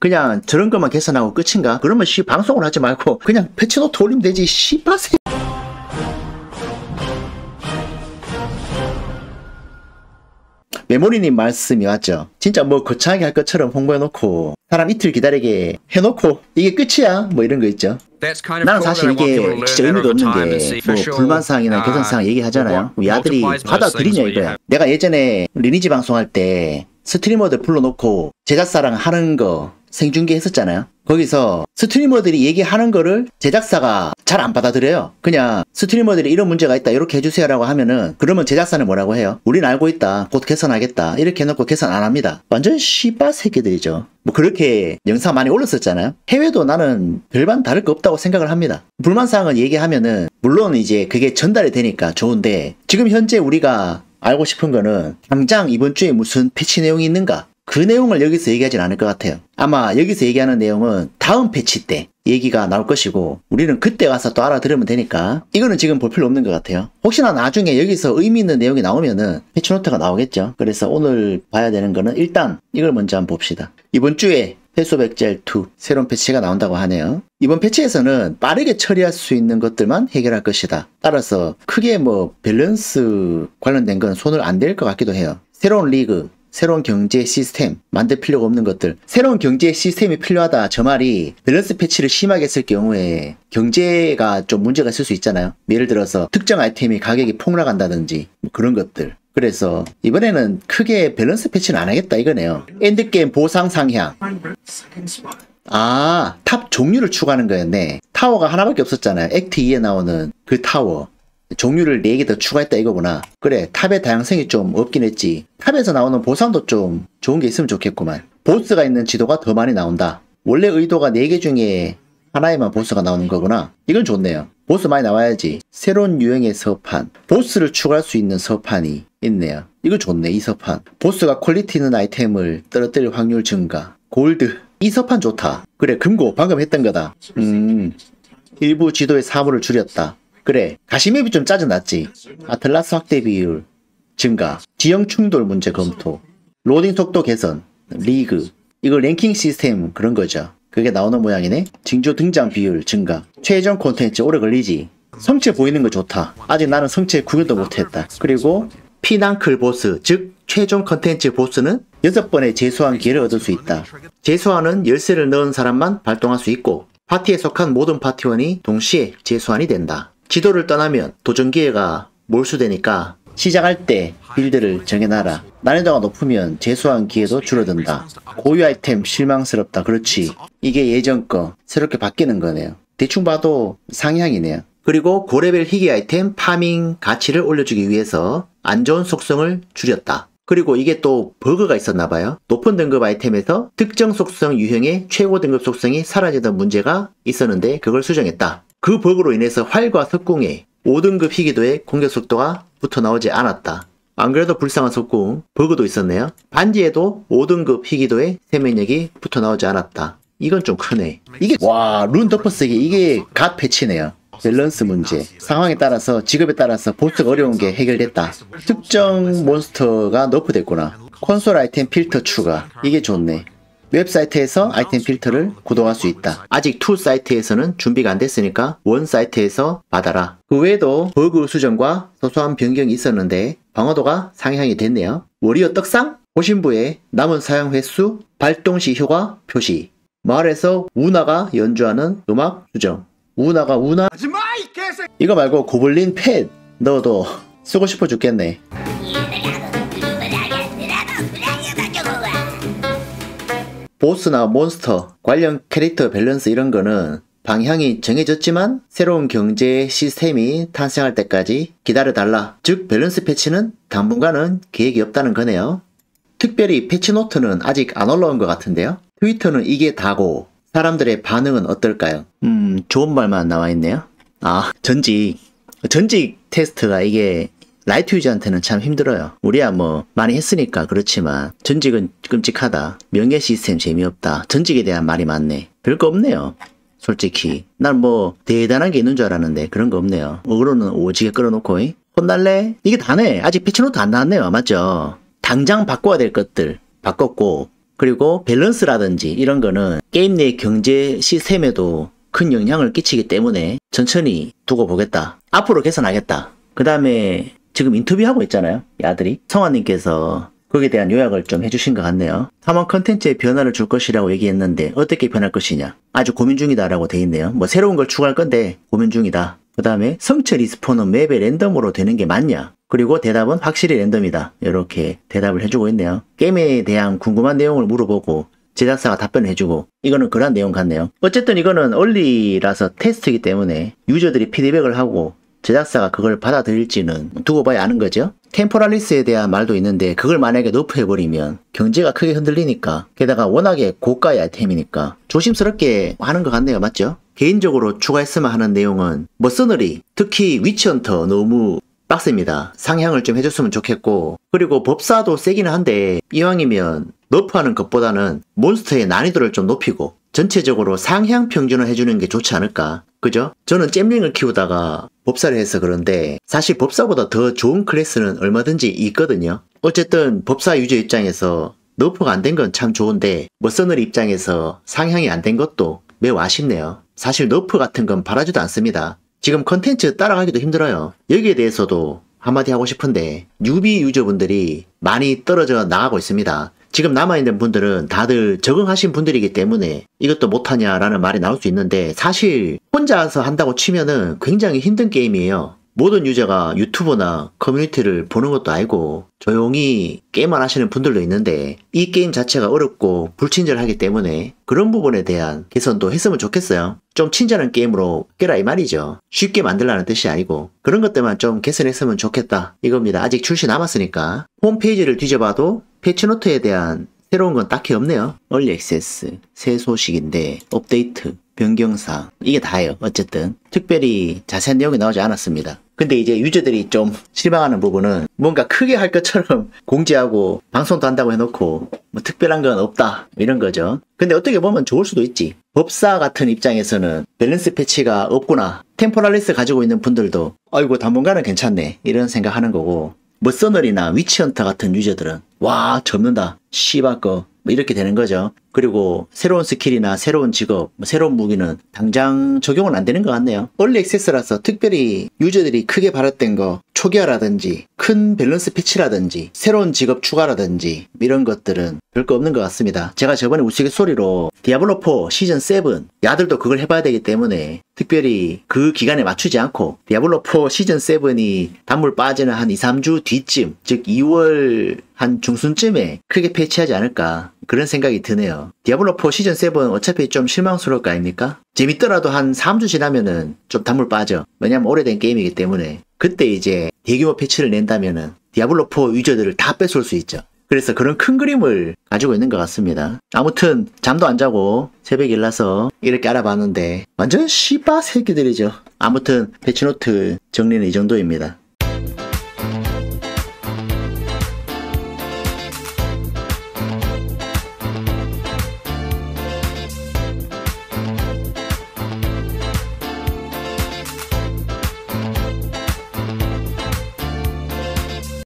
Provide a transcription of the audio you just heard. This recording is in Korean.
그냥 저런 것만 개선하고 끝인가? 그러면 방송을 하지 말고 그냥 패치노트 올리면 되지. 씨바세. 메모리님 말씀이 맞죠? 진짜 뭐 거창하게 할 것처럼 홍보해놓고 사람 이틀 기다리게 해놓고 이게 끝이야? 뭐 이런 거 있죠. 나는 사실 이게 진짜 의미가 없는 게 뭐 불만사항이나 개선사항 얘기하잖아요. 우리 아들이 받아들이냐 이거야. 내가 예전에 리니지 방송할 때 스트리머들 불러놓고 제작사랑 하는 거 생중계 했었잖아요. 거기서 스트리머들이 얘기하는 거를 제작사가 잘 안 받아들여요. 그냥 스트리머들이 이런 문제가 있다 이렇게 해주세요 라고 하면은 그러면 제작사는 뭐라고 해요? 우린 알고 있다 곧 개선하겠다 이렇게 해놓고 개선 안 합니다. 완전 씨바 새끼들이죠. 뭐 그렇게 영상 많이 올렸었잖아요. 해외도 나는 별반 다를 거 없다고 생각을 합니다. 불만사항은 얘기하면은 물론 이제 그게 전달이 되니까 좋은데 지금 현재 우리가 알고 싶은 거는 당장 이번 주에 무슨 패치 내용이 있는가? 그 내용을 여기서 얘기하진 않을 것 같아요. 아마 여기서 얘기하는 내용은 다음 패치 때 얘기가 나올 것이고 우리는 그때 가서 또 알아들으면 되니까 이거는 지금 볼 필요 없는 것 같아요. 혹시나 나중에 여기서 의미 있는 내용이 나오면은 패치노트가 나오겠죠. 그래서 오늘 봐야 되는 거는 일단 이걸 먼저 한번 봅시다. 이번 주에 패스 오브 엑셀 2 새로운 패치가 나온다고 하네요. 이번 패치에서는 빠르게 처리할 수 있는 것들만 해결할 것이다. 따라서 크게 뭐 밸런스 관련된 건 손을 안 댈 것 같기도 해요. 새로운 리그, 새로운 경제 시스템, 만들 필요가 없는 것들. 새로운 경제 시스템이 필요하다. 저 말이 밸런스 패치를 심하게 했을 경우에 경제가 좀 문제가 있을 수 있잖아요. 예를 들어서 특정 아이템이 가격이 폭락한다든지 뭐 그런 것들. 그래서 이번에는 크게 밸런스 패치는 안 하겠다 이거네요. 엔드게임 보상 상향. 아, 탑 종류를 추가하는 거였네. 타워가 하나밖에 없었잖아요. 액트 2에 나오는 그 타워. 종류를 4개 더 추가했다 이거구나. 그래, 탑의 다양성이 좀 없긴 했지. 탑에서 나오는 보상도 좀 좋은 게 있으면 좋겠구만. 보스가 있는 지도가 더 많이 나온다. 원래 의도가 4개 중에 하나에만 보스가 나오는 거구나. 이건 좋네요. 보스 많이 나와야지. 새로운 유형의 서판. 보스를 추가할 수 있는 서판이 있네요. 이거 좋네, 이 서판. 보스가 퀄리티 있는 아이템을 떨어뜨릴 확률 증가. 골드. 이 서판 좋다. 그래, 금고. 방금 했던 거다. 일부 지도의 사물을 줄였다. 그래, 가시맵이 좀 짜증났지. 아틀라스 확대 비율 증가, 지형 충돌 문제 검토, 로딩 속도 개선, 리그, 이거 랭킹 시스템 그런 거죠. 그게 나오는 모양이네. 징조 등장 비율 증가, 최종 콘텐츠 오래 걸리지. 성체 보이는 거 좋다. 아직 나는 성체 구경도 못했다. 그리고 피난클 보스, 즉 최종 콘텐츠 보스는 6번의 재소환 기회를 얻을 수 있다. 재소환은 열쇠를 넣은 사람만 발동할 수 있고 파티에 속한 모든 파티원이 동시에 재소환이 된다. 지도를 떠나면 도전 기회가 몰수되니까 시작할 때 빌드를 정해놔라. 난이도가 높으면 재소환 기회도 줄어든다. 고유 아이템 실망스럽다. 그렇지. 이게 예전 거 새롭게 바뀌는 거네요. 대충 봐도 상향이네요. 그리고 고레벨 희귀 아이템 파밍 가치를 올려주기 위해서 안 좋은 속성을 줄였다. 그리고 이게 또 버그가 있었나봐요. 높은 등급 아이템에서 특정 속성 유형의 최고 등급 속성이 사라지던 문제가 있었는데 그걸 수정했다. 그 버그로 인해서 활과 석궁에 5등급 희귀도의 공격 속도가 붙어 나오지 않았다. 안 그래도 불쌍한 석궁 버그도 있었네요. 반지에도 5등급 희귀도의 생명력이 붙어 나오지 않았다. 이건 좀 크네. 이게 와, 룬 덮어쓰기 이게 갓 패치네요. 밸런스 문제, 상황에 따라서 직업에 따라서 보스가 어려운 게 해결됐다. 특정 몬스터가 너프됐구나. 콘솔 아이템 필터 추가, 이게 좋네. 웹사이트에서 아이템 필터를 구동할 수 있다. 아직 2 사이트에서는 준비가 안 됐으니까 1 사이트에서 받아라. 그 외에도 버그 수정과 소소한 변경이 있었는데 방어도가 상향이 됐네요. 워리어 떡상? 호신부에 남은 사용 횟수, 발동시 효과 표시. 마을에서 우나가 연주하는 음악 수정. 우나가 우나? 이거 말고 고블린 펫 넣어도 쓰고 싶어 죽겠네. 보스나 몬스터, 관련 캐릭터 밸런스 이런 거는 방향이 정해졌지만 새로운 경제 시스템이 탄생할 때까지 기다려달라. 즉 밸런스 패치는 당분간은 계획이 없다는 거네요. 특별히 패치노트는 아직 안 올라온 것 같은데요. 트위터는 이게 다고 사람들의 반응은 어떨까요? 좋은 말만 나와있네요. 아, 전직 테스트가 이게 라이트 유저한테는 참 힘들어요. 우리야 뭐 많이 했으니까 그렇지만 전직은 끔찍하다. 명예 시스템 재미없다. 전직에 대한 말이 많네. 별거 없네요. 솔직히 난 뭐 대단한 게 있는 줄 알았는데 그런 거 없네요. 어그로는 오지게 끌어놓고 혼날래? 이게 다네. 아직 패치노트 안 나왔네요. 맞죠? 당장 바꿔야 될 것들 바꿨고 그리고 밸런스라든지 이런 거는 게임 내 경제 시스템에도 큰 영향을 끼치기 때문에 천천히 두고 보겠다. 앞으로 개선하겠다. 그 다음에 지금 인터뷰하고 있잖아요. 이 아들이. 성화님께서 거기에 대한 요약을 좀 해주신 것 같네요. 탐험 컨텐츠에 변화를 줄 것이라고 얘기했는데 어떻게 변할 것이냐. 아주 고민 중이다 라고 돼 있네요. 뭐 새로운 걸 추가할 건데 고민 중이다. 그 다음에 성체 리스폰은 맵에 랜덤으로 되는 게 맞냐. 그리고 대답은 확실히 랜덤이다. 이렇게 대답을 해주고 있네요. 게임에 대한 궁금한 내용을 물어보고 제작사가 답변을 해주고 이거는 그런 내용 같네요. 어쨌든 이거는 얼리라서 테스트이기 때문에 유저들이 피드백을 하고 제작사가 그걸 받아들일지는 두고 봐야 아는 거죠. 템포랄리스에 대한 말도 있는데 그걸 만약에 너프해버리면 경제가 크게 흔들리니까 게다가 워낙에 고가의 아이템이니까 조심스럽게 하는 것 같네요. 맞죠? 개인적으로 추가했으면 하는 내용은 머서너리 특히 위치헌터 너무 빡셉니다. 상향을 좀 해줬으면 좋겠고 그리고 법사도 세기는 한데 이왕이면 너프하는 것보다는 몬스터의 난이도를 좀 높이고 전체적으로 상향 평준을 해주는 게 좋지 않을까. 그죠? 저는 잼링을 키우다가 법사를 해서 그런데 사실 법사보다 더 좋은 클래스는 얼마든지 있거든요. 어쨌든 법사 유저 입장에서 너프가 안 된 건 참 좋은데 머서너리 입장에서 상향이 안 된 것도 매우 아쉽네요. 사실 너프 같은 건 바라지도 않습니다. 지금 컨텐츠 따라가기도 힘들어요. 여기에 대해서도 한마디 하고 싶은데 뉴비 유저분들이 많이 떨어져 나가고 있습니다. 지금 남아있는 분들은 다들 적응하신 분들이기 때문에 이것도 못하냐라는 말이 나올 수 있는데 사실 혼자서 한다고 치면은 굉장히 힘든 게임이에요. 모든 유저가 유튜버나 커뮤니티를 보는 것도 아니고 조용히 게임만 하시는 분들도 있는데 이 게임 자체가 어렵고 불친절하기 때문에 그런 부분에 대한 개선도 했으면 좋겠어요. 좀 친절한 게임으로 깨라 이 말이죠. 쉽게 만들라는 뜻이 아니고 그런 것들만 좀 개선했으면 좋겠다 이겁니다. 아직 출시 남았으니까 홈페이지를 뒤져봐도 패치노트에 대한 새로운 건 딱히 없네요. 얼리 액세스, 새 소식인데 업데이트, 변경사항 이게 다예요. 어쨌든 특별히 자세한 내용이 나오지 않았습니다. 근데 이제 유저들이 좀 실망하는 부분은 뭔가 크게 할 것처럼 공지하고 방송도 한다고 해놓고 뭐 특별한 건 없다 이런 거죠. 근데 어떻게 보면 좋을 수도 있지. 법사 같은 입장에서는 밸런스 패치가 없구나. 템포랄리스 가지고 있는 분들도 아이고 당분간은 괜찮네 이런 생각하는 거고 머서너리나 위치헌터 같은 유저들은 와 접는다 씨바꺼 뭐 이렇게 되는 거죠. 그리고 새로운 스킬이나 새로운 직업, 새로운 무기는 당장 적용은 안 되는 것 같네요. 얼리 액세스라서 특별히 유저들이 크게 바랐던 거 초기화라든지 큰 밸런스 패치라든지 새로운 직업 추가라든지 이런 것들은 별거 없는 것 같습니다. 제가 저번에 우스갯소리로 디아블로4 시즌7 야들도 그걸 해봐야 되기 때문에 특별히 그 기간에 맞추지 않고 디아블로4 시즌7이 단물 빠지는 한 2-3주 뒤쯤 즉 2월 한 중순쯤에 크게 패치하지 않을까 그런 생각이 드네요. 디아블로4 시즌7 어차피 좀 실망스러울 거 아닙니까? 재밌더라도 한 3주 지나면은 좀 단물 빠져. 왜냐면 오래된 게임이기 때문에 그때 이제 대규모 패치를 낸다면은 디아블로4 유저들을 다 뺏을 수 있죠. 그래서 그런 큰 그림을 가지고 있는 것 같습니다. 아무튼 잠도 안 자고 새벽에 일어나서 이렇게 알아봤는데 완전 씨바 새끼들이죠. 아무튼 패치노트 정리는 이 정도입니다.